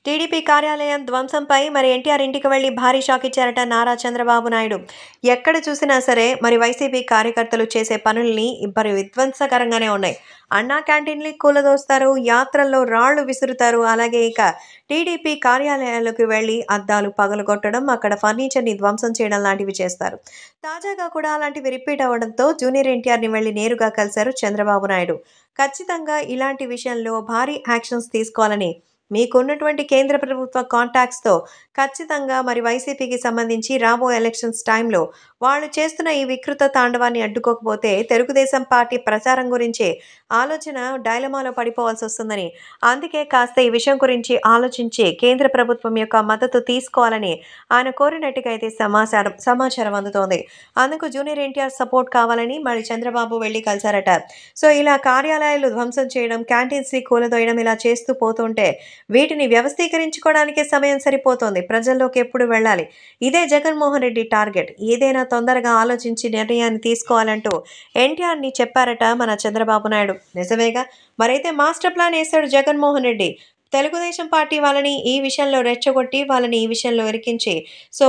TDP కార్యాలయం ధ్వంసంపై ఎన్టీఆర్ ఇంటికి వెళ్లి భారీ షాక్ ఇచ్చారట నారా చంద్రబాబు నాయుడు. ఎక్కడ చూసినా సరే వైసీపీ కార్యకర్తలు చేసే పనుల్ని విధ్వంసకరంగానే ఉన్నాయి. అన్నా క్యాంటీన్‌ని కూలదోస్తారు, యాత్రల్లో రాళ్లు విసురుతారు. అలాగే ఇక టీడీపీ కార్యాలయాలకు వెళ్లి అద్దాలు పగలగొట్టడం, అక్కడ ఫర్నిచర్‌ని ధ్వంసం చేయడం లాంటివి చేస్తారు. తాజాగా కూడా అలాంటివి రిపీట్ అవ్వడంతో జూనియర్ ఎన్టీఆర్‌ని వెళ్లి నేరుగా కలిశారు చంద్రబాబు నాయుడు. ఖచ్చితంగా ఇలాంటి విషయంలో భారీ యాక్షన్స్ తీసుకోవాలని, మీకున్నటువంటి కేంద్ర ప్రభుత్వ కాంటాక్ట్స్‌తో ఖచ్చితంగా వైసీపీకి సంబంధించి రాబోయే ఎలక్షన్స్ టైంలో వాళ్ళు చేస్తున్న ఈ వికృత తాండవాన్ని అడ్డుకోకపోతే తెలుగుదేశం పార్టీ ప్రచారం గురించే ఆలోచన డైలమాలో పడిపోవాల్సొస్తుందని, అందుకే కాస్త ఈ విషయం గురించి ఆలోచించి కేంద్ర ప్రభుత్వం యొక్క మద్దతు తీసుకోవాలని ఆయన కోరినట్టుగా అయితే సమాచారం అందుతోంది. అందుకు జూనియర్ ఎన్టీఆర్ సపోర్ట్ కావాలని చంద్రబాబు వెళ్లి కలిశారట. సో ఇలా కార్యాలయాలు ధ్వంసం చేయడం, క్యాంటీన్స్‌ని కూలదోయడం ఇలా చేస్తూ పోతుంటే వీటిని వ్యవస్థీకరించుకోవడానికే సమయం సరిపోతోంది. ప్రజల్లోకి ఎప్పుడు వెళ్ళాలి? ఇదే జగన్మోహన్ రెడ్డి టార్గెట్. ఏదైనా తొందరగా ఆలోచించి నిర్ణయాన్ని తీసుకోవాలంటూ ఎన్టీఆర్‌ని చెప్పారట మన చంద్రబాబు నాయుడు. నిజమేగా! మరైతే మాస్టర్ ప్లాన్ ఏశాడు జగన్మోహన్ రెడ్డి. తెలుగుదేశం పార్టీ వాళ్ళని ఈ విషయంలో రెచ్చగొట్టి, వాళ్ళని ఈ విషయంలో ఇరికించి,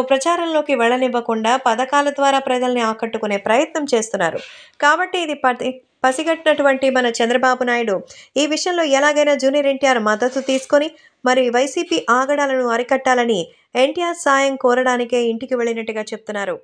ప్రచారంలోకి వెళ్ళనివ్వకుండా పథకాల ద్వారా ప్రజల్ని ఆకట్టుకునే ప్రయత్నం చేస్తున్నారు. కాబట్టి ఇది పసిగట్టినటువంటి మన చంద్రబాబు నాయుడు ఈ విషయంలో ఎలాగైనా జూనియర్ ఎన్టీఆర్ మద్దతు తీసుకొని వైసీపీ ఆగడాలను అరికట్టాలని ఎన్టీఆర్ సాయం కోరడానికే ఇంటికి వెళ్ళినట్టుగా చెప్తున్నారు.